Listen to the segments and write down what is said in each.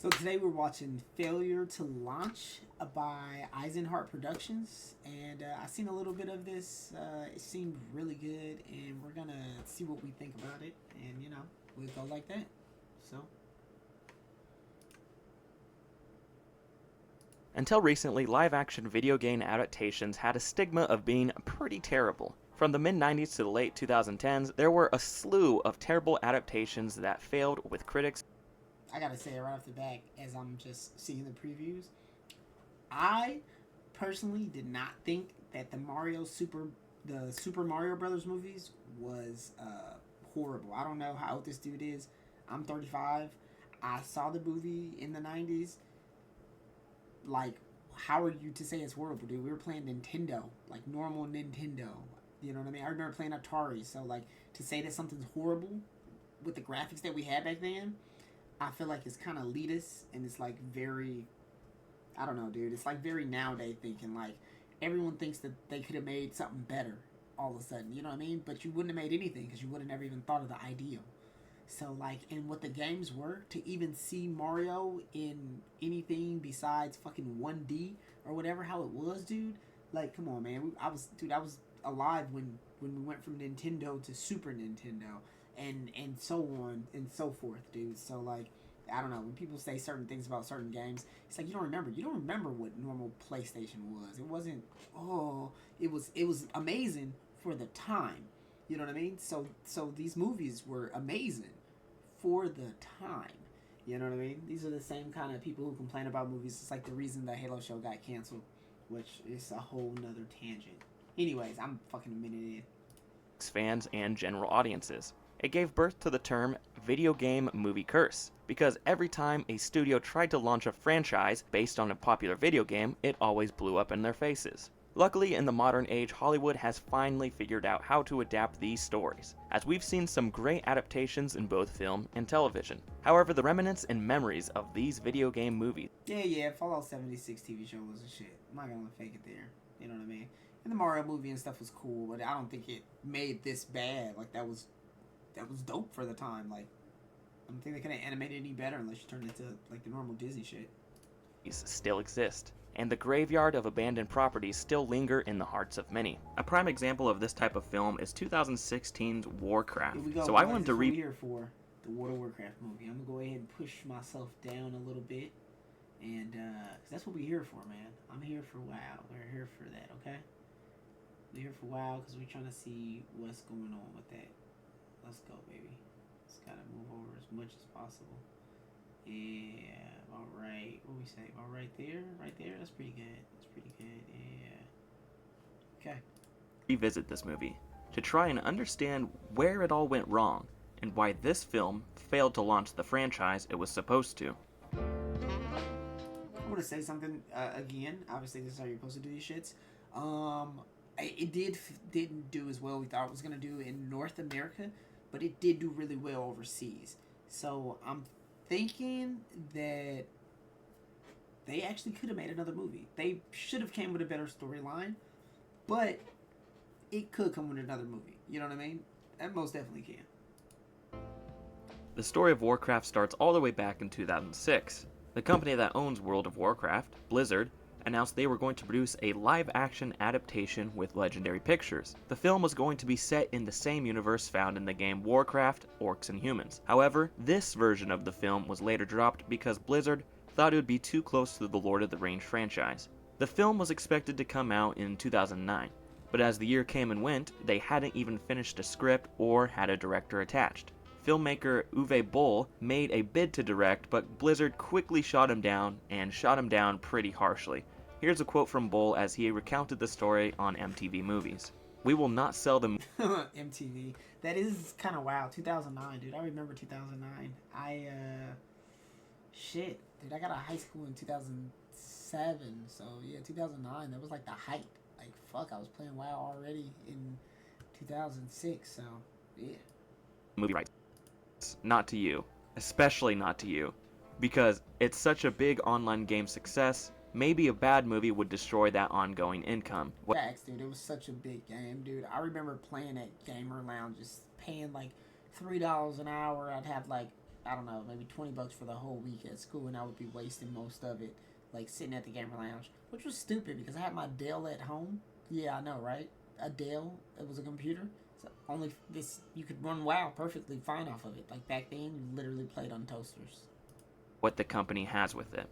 So today we're watching Failure to Launch by Eisenhart Productions, and I seen a little bit of this. It seemed really good, and we're gonna see what we think about it, and we'll go like that. So Until recently, live-action video game adaptations had a stigma of being pretty terrible. From the mid-90s to the late 2010s, there were a slew of terrible adaptations that failed with critics. I gotta say it right off the bat, as I'm just seeing the previews, I personally did not think that the Super Mario Brothers movies was horrible. I don't know how old this dude is. I'm 35. I saw the movie in the 90s. Like, how are you to say it's horrible, dude? We were playing Nintendo, like normal Nintendo. You know what I mean? I remember playing Atari. So, like, to say that something's horrible with the graphics that we had back then, I feel like it's kind of elitist and it's like very, I don't know, dude. It's like very nowadays thinking. Like, everyone thinks that they could have made something better all of a sudden. You know what I mean? But you wouldn't have made anything because you would have never even thought of the idea. So, like, and what the games were, to even see Mario in anything besides fucking 1D or whatever, how it was, dude. Like, come on, man. I was alive when we went from Nintendo to Super Nintendo, and so on and so forth, dude. So, like, I don't know. When people say certain things about certain games, it's like you don't remember. You don't remember what normal PlayStation was. It wasn't. Oh, it was amazing for the time. You know what I mean? So these movies were amazing for the time. You know what I mean? These are the same kind of people who complain about movies. It's like the reason the Halo show got canceled, which is a whole nother tangent. Anyways, I'm fucking a minute in. Fans and general audiences. It gave birth to the term video game movie curse, because every time a studio tried to launch a franchise based on a popular video game, it always blew up in their faces. Luckily, in the modern age, Hollywood has finally figured out how to adapt these stories, as we've seen some great adaptations in both film and television. However, the remnants and memories of these video game movies Yeah, Fallout 76 TV show was a shit. I'm not gonna fake it there. You know what I mean? And the Mario movie and stuff was cool, but I don't think it made this bad. Like, that was dope for the time. Like, I don't think they could have animated any better unless you turned it into like the normal Disney shit. still exist, and the graveyard of abandoned properties still linger in the hearts of many. A prime example of this type of film is 2016's Warcraft. Here we go, So I boys. wanted That's to what we're here for. The World of Warcraft movie. I'm gonna go ahead and push myself down a little bit, and 'cause that's what we're here for, man. I'm here for WoW. We're here for that, okay? We're here for WoW because we're trying to see what's going on with that. Let's go, baby. Just gotta move over as much as possible. Yeah, all right. What we say? About right there, right there. That's pretty good. That's pretty good. Yeah. Okay. revisit this movie to try and understand where it all went wrong and why this film failed to launch the franchise it was supposed to. I want to say something again. Obviously, this is how you're supposed to do these shits. It didn't do as well we thought it was gonna do in North America, but it did do really well overseas. So I'm thinking that they actually could have made another movie. They should have came with a better storyline, but it could come with another movie. You know what I mean? That most definitely can. The story of Warcraft starts all the way back in 2006. The company that owns World of Warcraft, Blizzard, announced they were going to produce a live-action adaptation with Legendary Pictures. The film was going to be set in the same universe found in the game Warcraft, Orcs and Humans. However, this version of the film was later dropped because Blizzard thought it would be too close to the Lord of the Rings franchise. The film was expected to come out in 2009, but as the year came and went, they hadn't even finished a script or had a director attached. Filmmaker Uwe Boll made a bid to direct, but Blizzard quickly shot him down, and shot him down pretty harshly. Here's a quote from Boll as he recounted the story on MTV Movies. "We will not sell the MTV. That is kind of wild. 2009, dude. I remember 2009. Shit, dude. I got out of high school in 2007. So, yeah, 2009. That was like the height. Like, fuck, I was playing WoW already in 2006. So, yeah. movie rights. Not to you. Especially not to you. Because it's such a big online game success, maybe a bad movie would destroy that ongoing income." Facts, dude. It was such a big game, dude. I remember playing at Gamer Lounges, paying like $3 an hour. I'd have like I don't know, maybe $20 for the whole week at school, and I would be wasting most of it like sitting at the gamer lounge, which was stupid because I had my Dell at home. Yeah, I know, right? A Dell. It was a computer. So only this you could run WoW perfectly fine off of it. Like back then, you literally played on toasters. What the company has with it.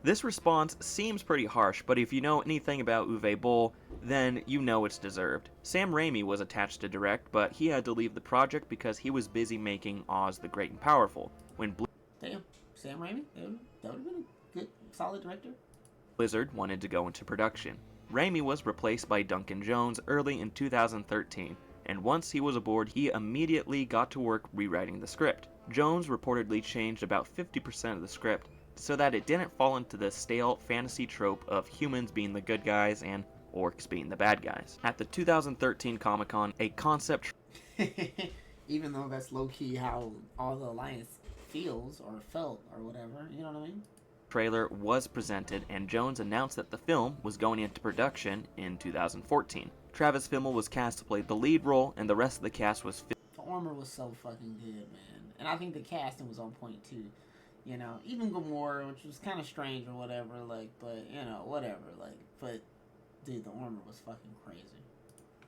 This response seems pretty harsh, but if you know anything about Uwe Boll, then you know it's deserved. Sam Raimi was attached to direct, but he had to leave the project because he was busy making Oz the Great and Powerful. When Damn, Sam Raimi. That would have been a good, solid director. Blizzard wanted to go into production. Raimi was replaced by Duncan Jones early in 2013, and once he was aboard, he immediately got to work rewriting the script. Jones reportedly changed about 50% of the script so that it didn't fall into the stale fantasy trope of humans being the good guys and orcs being the bad guys. At the 2013 Comic-Con, a concept Even though that's low-key how all the Alliance feels or felt or whatever, you know what I mean? trailer was presented, and Jones announced that the film was going into production in 2014. Travis Fimmel was cast to play the lead role, and the rest of the cast was The armor was so fucking good, man. And I think the casting was on point, too. You know, even Gamora, which was kind of strange or whatever, like, but, you know, whatever, like, but, dude, the armor was fucking crazy.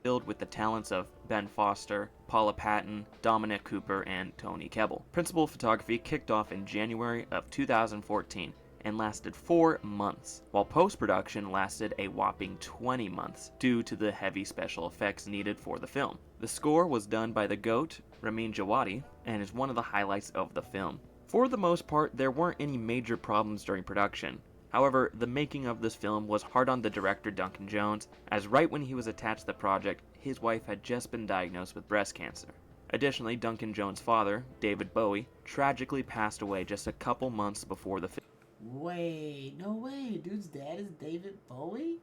filled with the talents of Ben Foster, Paula Patton, Dominic Cooper, and Tony Kebbell. Principal photography kicked off in January of 2014 and lasted 4 months, while post-production lasted a whopping 20 months due to the heavy special effects needed for the film. The score was done by the GOAT, Ramin Djawadi, and is one of the highlights of the film. For the most part, there weren't any major problems during production. However, the making of this film was hard on the director Duncan Jones, as right when he was attached to the project, his wife had just been diagnosed with breast cancer. Additionally, Duncan Jones' father, David Bowie, tragically passed away just a couple months before the film. Wait, no way. Dude's dad is David Bowie?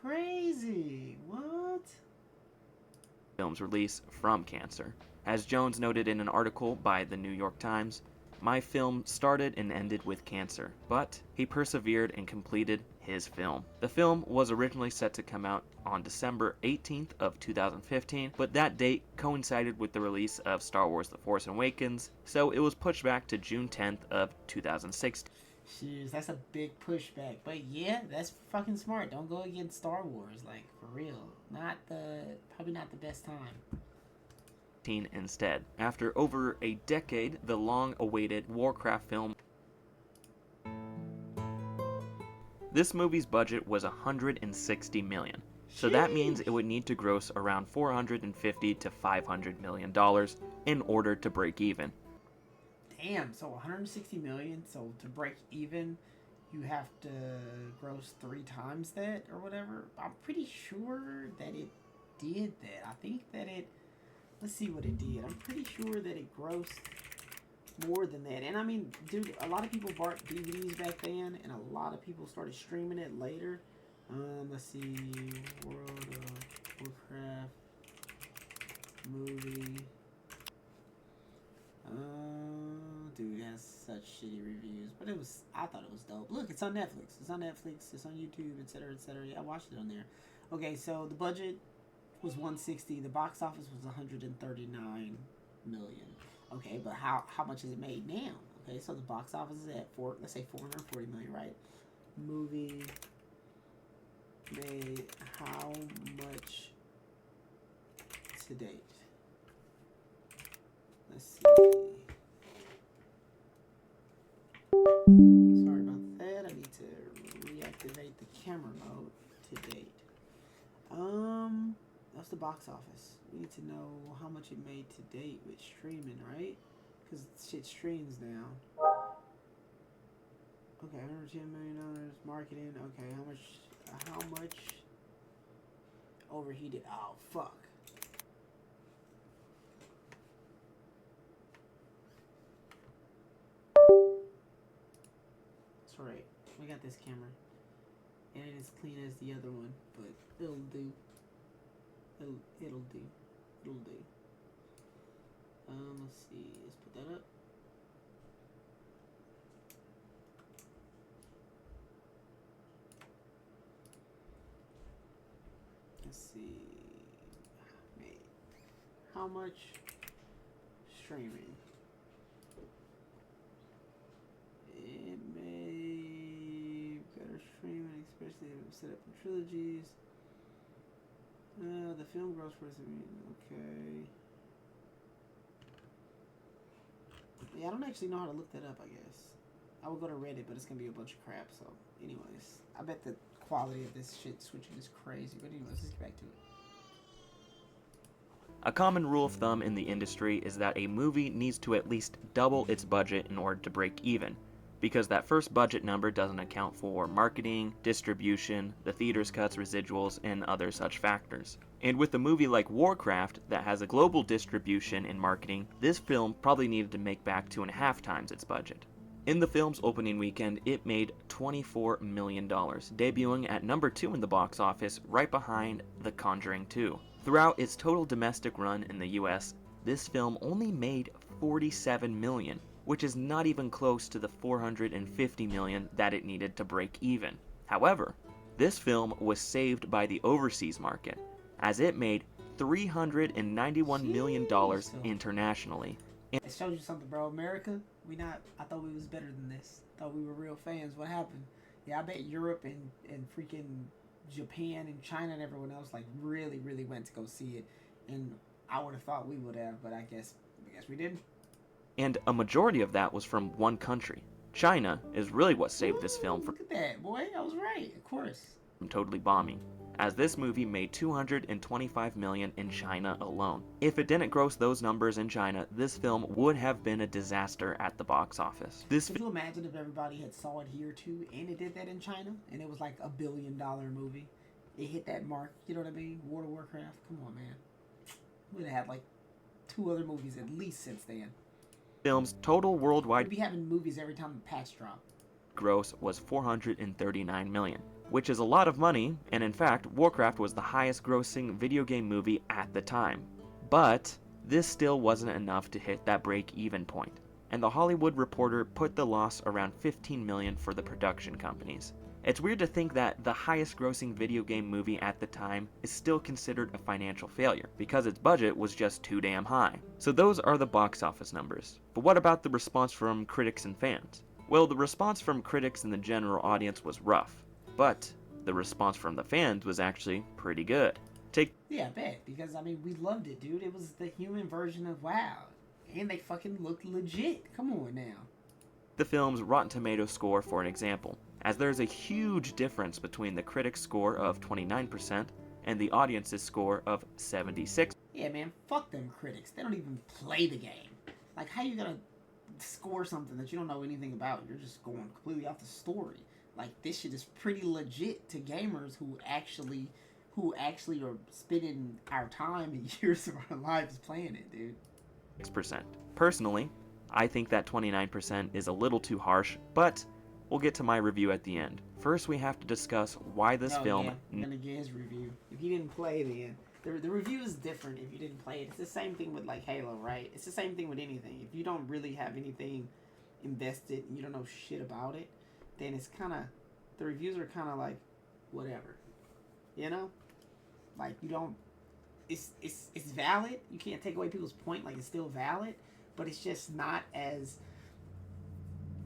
Crazy. What? Film's release from cancer. As Jones noted in an article by the New York Times, "My film started and ended with cancer, but he persevered and completed his film." The film was originally set to come out on December 18th of 2015, but that date coincided with the release of Star Wars The Force Awakens, so it was pushed back to June 10th of 2016. Jeez, that's a big pushback. But yeah, that's fucking smart. Don't go against Star Wars, like, for real. Probably not the best time. Instead. After over a decade, the long-awaited Warcraft film. This movie's budget was $160 million, so that means it would need to gross around $450 to $500 million in order to break even. Damn, so 160 million. So to break even, you have to gross 3 times that or whatever. I'm pretty sure that it did that. I think that it. Let's see what it did. I'm pretty sure that it grossed more than that. And I mean, dude, a lot of people bought DVDs back then, and a lot of people started streaming it later. Let's see, World of Warcraft movie. Dude, it has such shitty reviews, but I thought it was dope. Look, it's on Netflix. It's on Netflix. It's on YouTube, etc., etc. Yeah, I watched it on there. Okay, so the budget was 160. The box office was 139 million. Okay, but how much is it made now? Okay, so the box office is at let's say 440 million, right? Movie made how much to date? Let's see. Sorry about that. I need to reactivate the camera mode to date. That's the box office. We need to know how much it made to date with streaming, right? Because shit streams now. Okay, $110 million marketing. Okay, how much overheated? Oh, fuck. That's right. We got this camera. And it is clean as the other one, but it'll do. It'll do. It'll do. Let's see. Let's put that up. Let's see. How much streaming? especially set up in trilogies. The film gross person. Okay. Yeah, I don't actually know how to look that up, I guess. I would go to Reddit, but it's going to be a bunch of crap, so... Anyways, I bet the quality of this shit switching is crazy, but anyways, let's get back to it. A common rule of thumb in the industry is that a movie needs to at least double its budget in order to break even, because that first budget number doesn't account for marketing, distribution, the theater's cuts, residuals, and other such factors. And with a movie like Warcraft that has a global distribution and marketing, this film probably needed to make back 2.5 times its budget. In the film's opening weekend, it made $24 million, debuting at number 2 in the box office, right behind The Conjuring 2. Throughout its total domestic run in the US, this film only made $47 million, which is not even close to the $450 million that it needed to break even. However, this film was saved by the overseas market, as it made $391 million internationally. It shows you something, bro. America, I thought we was better than this. Thought we were real fans. What happened? Yeah, I bet Europe and freaking Japan and China and everyone else like really, really went to go see it. And I would have thought we would have, but I guess we didn't. And a majority of that was from one country. China is really what saved this film from... Look at that, boy. I was right, of course. ...from totally bombing, as this movie made $225 million in China alone. If it didn't gross those numbers in China, this film would have been a disaster at the box office. Could you imagine if everybody had saw it here too, and it did that in China, and it was like $1 billion movie? It hit that mark, you know what I mean? World of Warcraft, come on, man. We'd have had like 2 other movies at least since then. Film's total worldwide... We'd be having movies every time the patch dropped. ...gross was $439 million. Which is a lot of money, and in fact, Warcraft was the highest grossing video game movie at the time. But this still wasn't enough to hit that break-even point, and The Hollywood Reporter put the loss around $15 million for the production companies. It's weird to think that the highest grossing video game movie at the time is still considered a financial failure, because its budget was just too damn high. So those are the box office numbers. But what about the response from critics and fans? Well, the response from critics and the general audience was rough. But the response from the fans was actually pretty good. Yeah, I bet, because I mean, we loved it, dude. It was the human version of WoW. And they fucking looked legit. Come on now. The film's Rotten Tomatoes score for an example, as there's a huge difference between the critics' score of 29% and the audience's score of 76%. Yeah, man, fuck them critics. They don't even play the game. Like, how you gonna score something that you don't know anything about? You're just going completely off the story. Like, this shit is pretty legit to gamers who actually are spending our time and years of our lives playing it, dude. 6%. Personally, I think that 29% is a little too harsh, but we'll get to my review at the end. First, we have to discuss why this film... Yeah, I'm gonna get his review. If you didn't play then, the review is different if you didn't play it. It's the same thing with, like, Halo, right? It's the same thing with anything. If you don't really have anything invested and you don't know shit about it, then it's kind of, the reviews are kind of like, whatever, you know? Like, you don't, it's valid. You can't take away people's point, like, it's still valid, but it's just not as,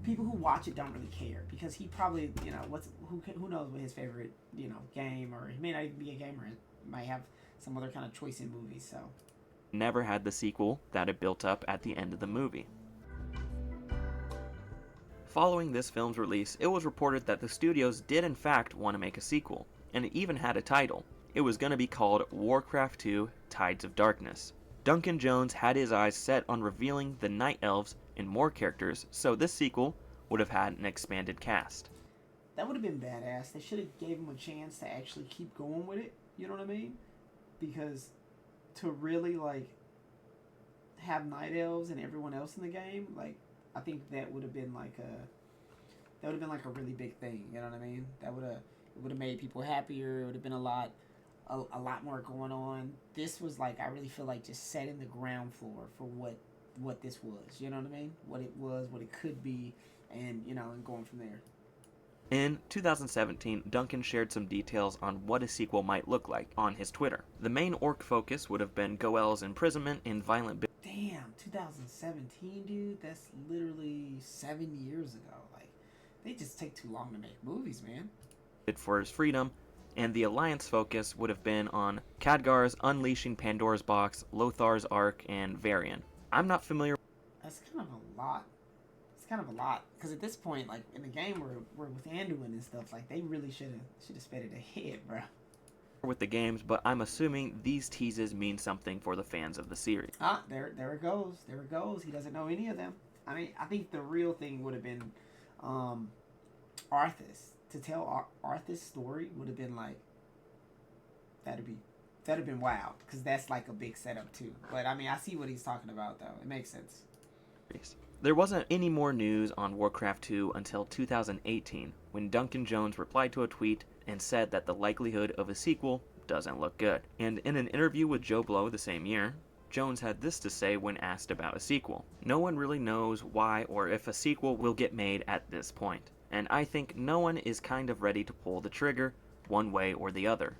people who watch it don't really care, because he probably, you know, who knows what his favorite, you know, game, or he may not even be a gamer, he might have some other kind of choice in movies, so. Never had the sequel that it built up at the end of the movie. Following this film's release, it was reported that the studios did in fact want to make a sequel, and it even had a title. It was going to be called Warcraft 2: Tides of Darkness. Duncan Jones had his eyes set on revealing the Night Elves and more characters, so this sequel would have had an expanded cast. That would have been badass. They should have gave him a chance to actually keep going with it, you know what I mean? Because to really, like, have Night Elves and everyone else in the game, like, I think that would have been like a really big thing, you know what I mean? It would have made people happier. It would have been a lot more going on. This was like, I really feel like just setting the ground floor for what this was, you know what I mean? What it was, what it could be, and, you know, and going from there. In 2017, Duncan shared some details on what a sequel might look like on his Twitter. The main orc focus would have been Goel's imprisonment in violent... Damn, 2017, dude? That's literally 7 years ago. Like, they just take too long to make movies, man. for his freedom, and the Alliance focus would have been on Khadgar's unleashing Pandora's Box, Lothar's Ark, and Varian. I'm not familiar. That's kind of a lot. It's kind of a lot because at this point, like in the game, we're with Anduin and stuff. Like they really should have sped it ahead, bro. With the games, but I'm assuming these teases mean something for the fans of the series. Ah, there it goes. There it goes. He doesn't know any of them. I mean, I think the real thing would have been Arthas. To tell Arthas' story would have been like that'd have been wild because that's like a big setup too. But I mean, I see what he's talking about though. It makes sense. There wasn't any more news on Warcraft 2 until 2018, when Duncan Jones replied to a tweet and said that the likelihood of a sequel doesn't look good. And in an interview with Joe Blow the same year, Jones had this to say when asked about a sequel. No one really knows why or if a sequel will get made at this point, and I think no one is kind of ready to pull the trigger one way or the other.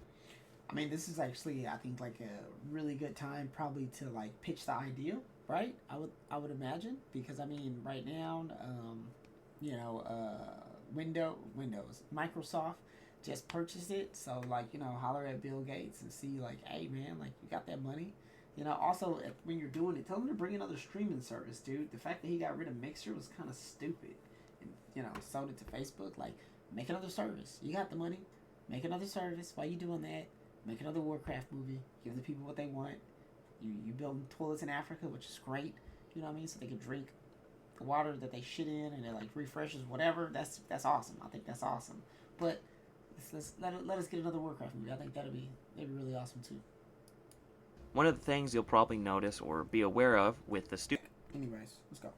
I mean, this is actually, I think, like a really good time probably to like pitch the idea, right? I would imagine because I mean, right now, Windows, Microsoft just purchased it, so like holler at Bill Gates and see like, hey man, like you got that money. Also when you're doing it, tell him to bring another streaming service, dude. The fact that he got rid of Mixer was kind of stupid, and sold it to Facebook. Like, make another service. You got the money, make another service. Why you doing that? Make another Warcraft movie. Give the people what they want. You build toilets in Africa, which is great. You know what I mean? So they can drink the water that they shit in, and it like refreshes whatever. That's awesome. I think that's awesome. But let us get another Warcraft movie. I think that'd be really awesome too. One of the things you'll probably notice or be aware of with the Anyways, let's go.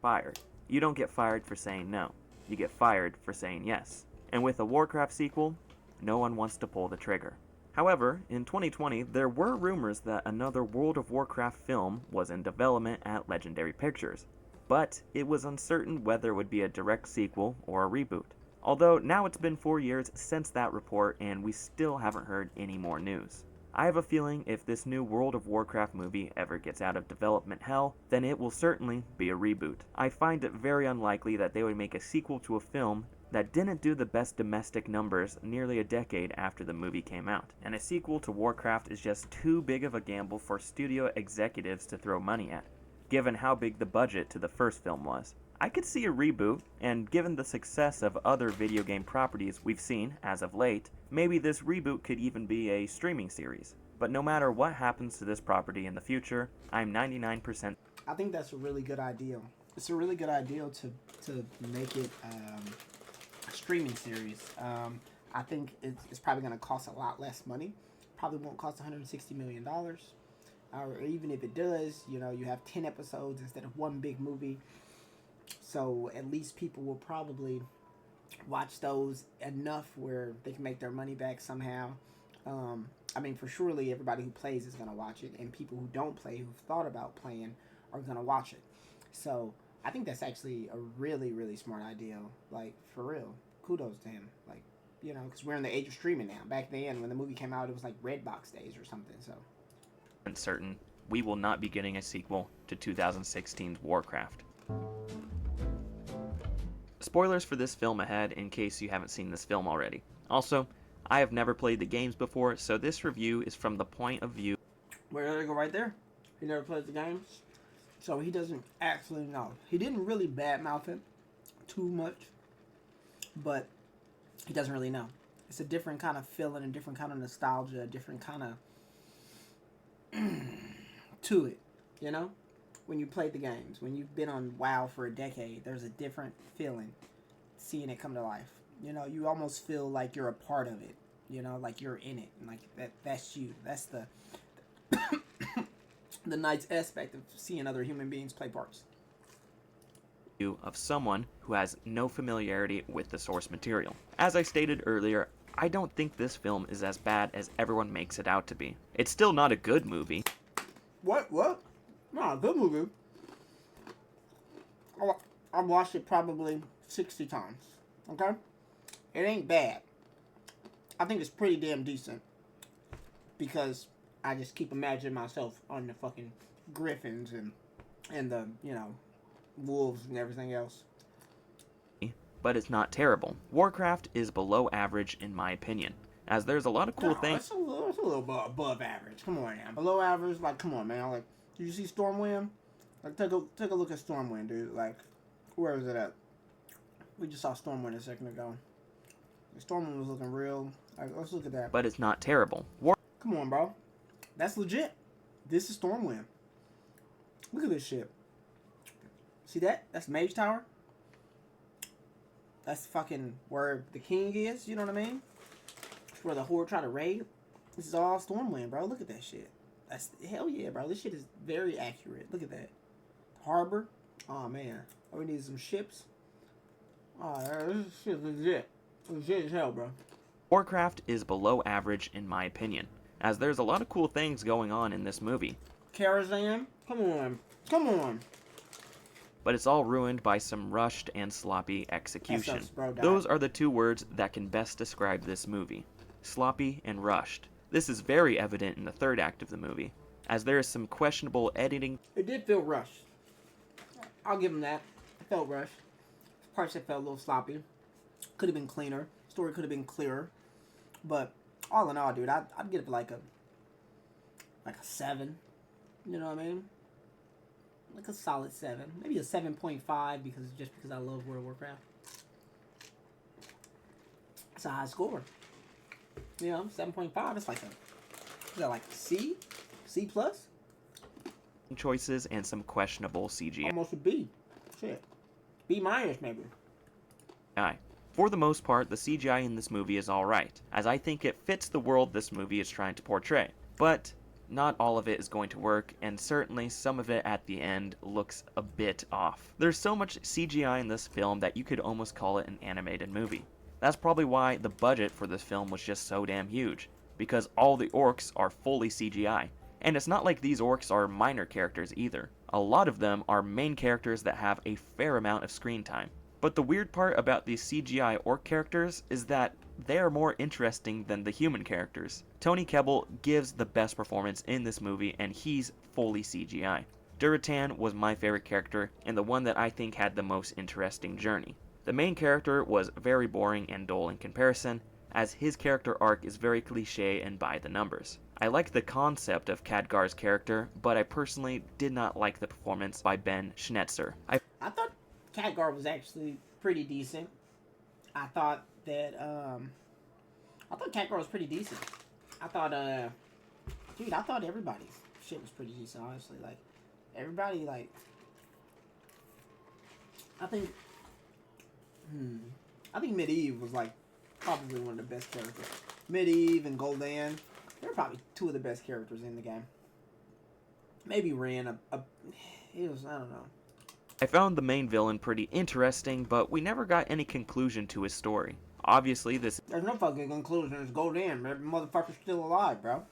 Fired. You don't get fired for saying no. You get fired for saying yes. And with a Warcraft sequel, no one wants to pull the trigger. However, in 2020, there were rumors that another World of Warcraft film was in development at Legendary Pictures, but it was uncertain whether it would be a direct sequel or a reboot. Although now it's been 4 years since that report and we still haven't heard any more news. I have a feeling if this new World of Warcraft movie ever gets out of development hell, then it will certainly be a reboot. I find it very unlikely that they would make a sequel to a film that didn't do the best domestic numbers nearly a decade after the movie came out. And a sequel to Warcraft is just too big of a gamble for studio executives to throw money at, given how big the budget to the first film was. I could see a reboot, and given the success of other video game properties we've seen as of late, maybe this reboot could even be a streaming series. But no matter what happens to this property in the future, I'm 99%. I think that's a really good idea. It's a really good idea to make it a streaming series. I think it's probably going to cost a lot less money. Probably won't cost $160 million. Or even if it does, you have 10 episodes instead of one big movie. So at least people will probably watch those enough where they can make their money back somehow. I mean, for surely everybody who plays is going to watch it, and people who don't play, who've thought about playing, are going to watch it. So I think that's actually a really, really smart idea. Like, for real. Kudos to him. Like, because we're in the age of streaming now. Back then, when the movie came out, it was like Redbox days or something. So Certain we will not be getting a sequel to 2016's Warcraft. Spoilers for this film ahead in case you haven't seen this film already. Also, I have never played the games before, so this review is from the point of view. There you go, right there. He never played the games, so he doesn't actually know. He didn't really badmouth it too much, but he doesn't really know. It's a different kind of feeling, a different kind of nostalgia, a different kind of to it, When you play the games, when you've been on WoW for a decade, there's a different feeling seeing it come to life. You almost feel like you're a part of it, like you're in it, and like that's you. That's the the nice aspect of seeing other human beings play parts. Of someone who has no familiarity with the source material. As I stated earlier, I don't think this film is as bad as everyone makes it out to be. It's still not a good movie. What? No, good movie. I've watched it probably 60 times. Okay? It ain't bad. I think it's pretty damn decent. Because I just keep imagining myself on the fucking griffins and the, wolves and everything else. but it's not terrible. Warcraft is below average in my opinion, as there's a lot of cool things. It's a little above average. Come on now, below average. Like, come on, man. Like, did you see Stormwind? Like, take a look at Stormwind, dude. Like, where is it at? We just saw Stormwind a second ago. Stormwind was looking real. Like, let's look at that. But it's not terrible. Come on, bro. That's legit. This is Stormwind. Look at this shit. See that? That's Mage Tower. That's fucking where the king is. You know what I mean? It's where the horde try to raid. This is all Stormwind, bro. Look at that shit. That's hell yeah, bro. This shit is very accurate. Look at that. Harbor. Oh man. Oh, we need some ships. Oh, this shit is legit. Legit as hell, bro. Warcraft is below average in my opinion, as there's a lot of cool things going on in this movie. Karazhan? Come on. Come on. But it's all ruined by some rushed and sloppy execution. Those are the two words that can best describe this movie. Sloppy and rushed. This is very evident in the third act of the movie, as there is some questionable editing. It did feel rushed. I'll give him that. It felt rushed. Parts that felt a little sloppy. Could have been cleaner. Story could have been clearer. But all in all, dude, I'd give it like a 7. You know what I mean? Like a solid 7. Maybe a 7.5 because I love World of Warcraft. It's a high score. You know, 7.5. It's like a C? C plus? Choices and some questionable CGI. Almost a B. Shit. B minus maybe. For the most part, the CGI in this movie is alright, as I think it fits the world this movie is trying to portray. But not all of it is going to work, and certainly some of it at the end looks a bit off. There's so much CGI in this film that you could almost call it an animated movie. That's probably why the budget for this film was just so damn huge, because all the orcs are fully CGI. And it's not like these orcs are minor characters either. A lot of them are main characters that have a fair amount of screen time. But the weird part about these CGI orc characters is that they are more interesting than the human characters. Tony Kebbell gives the best performance in this movie, and he's fully CGI. Durotan was my favorite character, and the one that I think had the most interesting journey. The main character was very boring and dull in comparison, as his character arc is very cliche and by the numbers. I like the concept of Khadgar's character, but I personally did not like the performance by Ben Schnetzer. I thought Khadgar was actually pretty decent. I thought Khadgar was pretty decent. I thought everybody's shit was pretty decent, honestly. Like, everybody, like, I think Medivh was, like, probably one of the best characters. Medivh and Gul'dan, they're probably two of the best characters in the game. Maybe Ren, I don't know. I found the main villain pretty interesting, but we never got any conclusion to his story. Obviously, this there's no fucking conclusion. It's Gul'dan. That motherfucker's still alive, bro.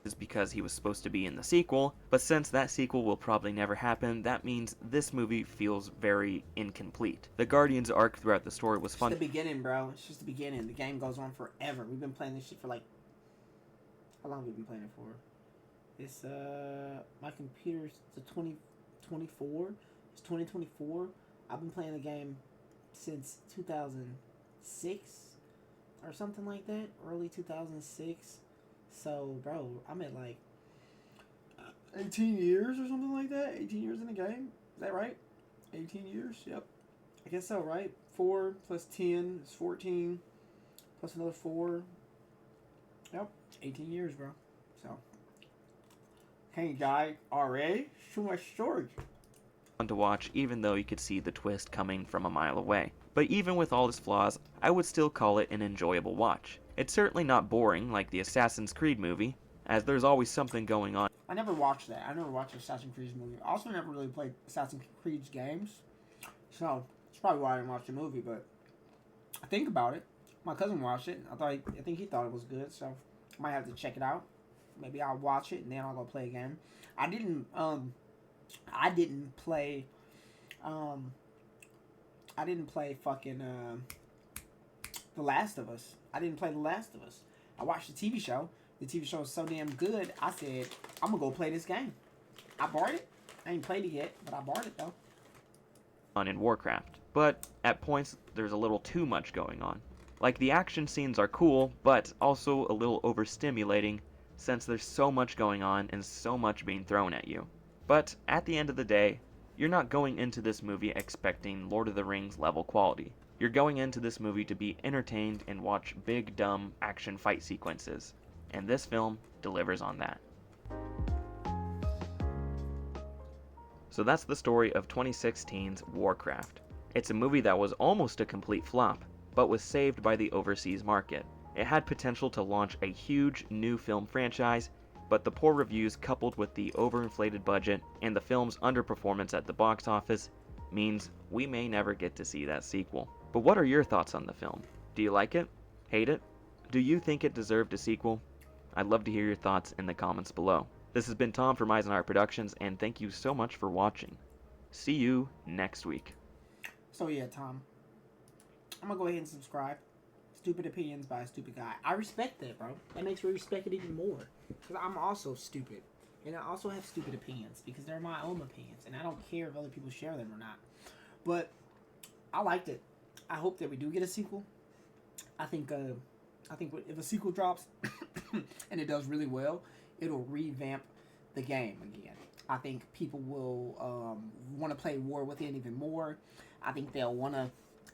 Is because he was supposed to be in the sequel, but since that sequel will probably never happen, that means this movie feels very incomplete. The Guardians arc throughout the story was fun. It's the beginning, bro. It's just the beginning. The game goes on forever. We've been playing this shit for like... How long have we been playing it for? It's, my computer's the 2024. It's 2024. I've been playing the game since 2006 or something like that. Early 2006. So, bro, I'm at like 18 years or something like that. 18 years in the game. Is that right? 18 years? Yep. I guess so, right? 4 plus 10 is 14. Plus another 4. Yep. 18 years, bro. So. Can't die already. Too much storage. Fun to watch, even though you could see the twist coming from a mile away. But even with all its flaws, I would still call it an enjoyable watch. It's certainly not boring like the Assassin's Creed movie, as there's always something going on. I never watched that. I never watched the Assassin's Creed movie. I also never really played Assassin's Creed games. So, that's probably why I didn't watch the movie, but I think about it. My cousin watched it. I think he thought it was good, so I might have to check it out. Maybe I'll watch it and then I'll go play a game. I didn't play fucking The Last of Us. I didn't play The Last of Us. I watched the TV show. The TV show was so damn good, I said, I'm gonna go play this game. I bought it. I ain't played it yet, but I bought it though. In Warcraft. but at points there's a little too much going on. Like, the action scenes are cool, but also a little overstimulating since there's so much going on and so much being thrown at you. But at the end of the day, you're not going into this movie expecting Lord of the Rings level quality. You're going into this movie to be entertained and watch big, dumb action fight sequences. And this film delivers on that. So that's the story of 2016's Warcraft. It's a movie that was almost a complete flop, but was saved by the overseas market. It had potential to launch a huge new film franchise, but the poor reviews coupled with the overinflated budget and the film's underperformance at the box office means we may never get to see that sequel. But what are your thoughts on the film? Do you like it? Hate it? Do you think it deserved a sequel? I'd love to hear your thoughts in the comments below. This has been Tom from Eisenhower Productions, and thank you so much for watching. See you next week. So yeah, Tom, I'm gonna go ahead and subscribe. Stupid opinions by a stupid guy. I respect that, bro. That makes me respect it even more. Because I'm also stupid. And I also have stupid opinions. Because they're my own opinions. And I don't care if other people share them or not. But I liked it. I hope that we do get a sequel. I think if a sequel drops and it does really well, it'll revamp the game again. I think people will want to play War Within even more. I think they'll want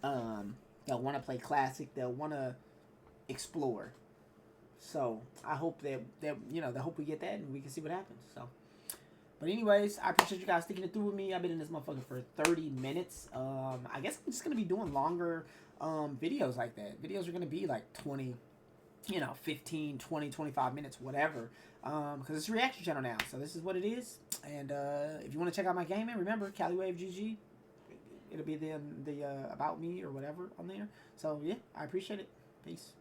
to play classic. They'll want to explore. So I hope that hope we get that and we can see what happens. So, but anyways, I appreciate you guys sticking it through with me. I've been in this motherfucker for 30 minutes. I guess I'm just gonna be doing longer videos like that. Videos are gonna be like 20, 15, 20, 25 minutes, whatever. Because it's a reaction channel now, so this is what it is. And if you want to check out my gaming, remember Caliwave GG. It'll be the about me or whatever on there. So yeah, I appreciate it. Peace.